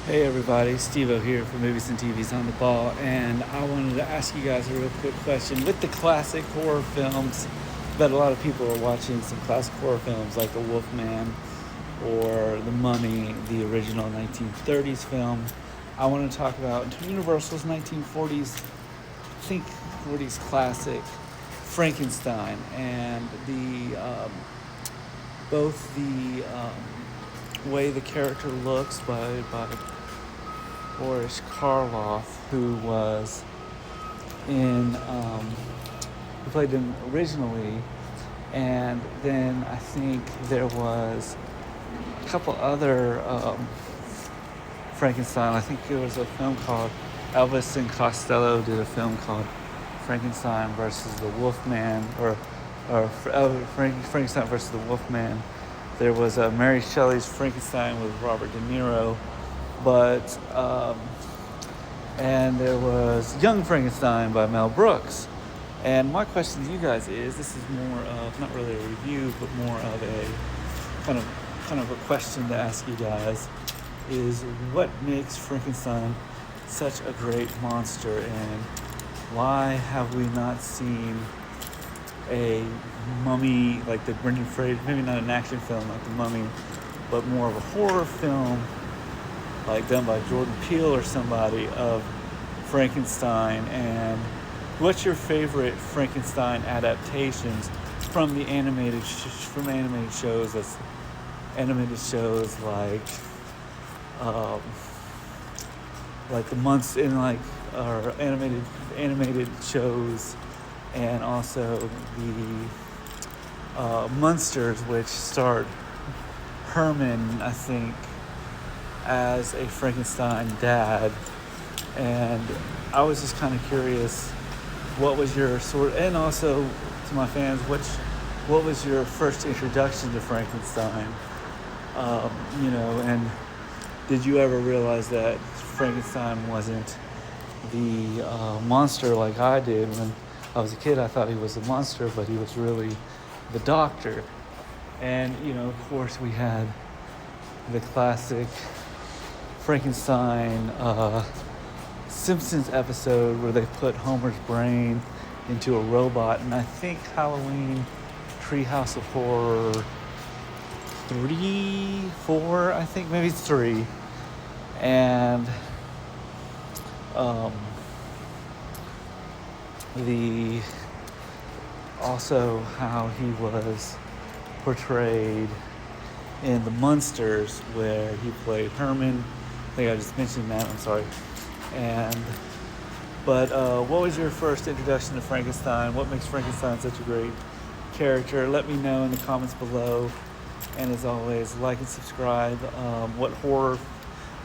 Hey everybody, Steve-O here for Movies and TVs on the Ball, and I wanted to ask you guys a real quick question. With the classic horror films, but a lot of people are watching some classic horror films like The Wolfman or The Mummy, the original 1930s film. I want to talk about Universal's 1940s, I think 40s classic, Frankenstein, and both the way the character looks by Boris Carlisle, who played him originally, and then I think there was a couple other Frankenstein. I think there was a film called Elvis and Costello did a film called Frankenstein versus the Wolfman, or Frankenstein versus the Wolfman. There was Mary Shelley's Frankenstein with Robert De Niro, and there was Young Frankenstein by Mel Brooks. And my question to you guys is, this is more of, not really a review, but more of a kind of a question to ask you guys, is what makes Frankenstein such a great monster, and why have we not seen a mummy like the Brendan Fraser, maybe not an action film like The Mummy, but more of a horror film like done by Jordan Peele or somebody of Frankenstein? And what's your favorite Frankenstein adaptations from the animated shows? That's animated shows like the months in or animated shows, and also the Munsters, which starred Hermon, I think, as a Frankenstein dad. And I was just kind of curious, what was your and also to my fans, what was your first introduction to Frankenstein? And did you ever realize that Frankenstein wasn't the monster like I did? When I was a kid, I thought he was a monster, but he was really the doctor. And, of course, we had the classic Frankenstein Simpsons episode where they put Homer's brain into a robot. And I think Halloween Treehouse of Horror 3, 4, I think maybe it's 3. And also how he was portrayed in the Munsters, where he played Hermon. I think I just mentioned that, I'm sorry. But what was your first introduction to Frankenstein? What makes Frankenstein such a great character? Let me know in the comments below. And as always, like and subscribe. What horror,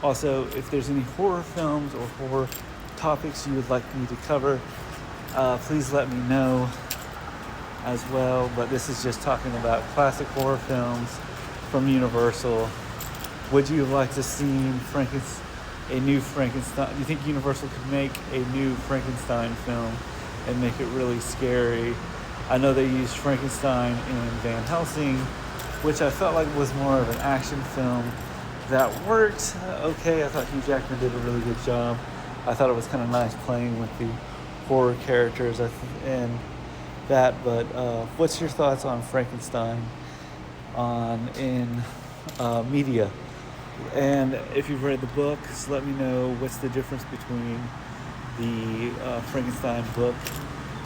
also if there's any horror films or horror topics you would like me to cover, please let me know as well. But this is just talking about classic horror films from Universal. Would you like to see a new Frankenstein? Do you think Universal could make a new Frankenstein film and make it really scary? I know they used Frankenstein in Van Helsing, which I felt like was more of an action film that worked okay. I thought Hugh Jackman did a really good job. I thought it was kind of nice playing with the horror characters and that. But what's your thoughts on Frankenstein in media? And if you've read the books, let me know what's the difference between the Frankenstein book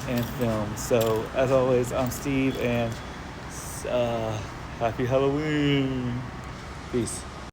and film. So as always, I'm Steve, and happy Halloween. Peace.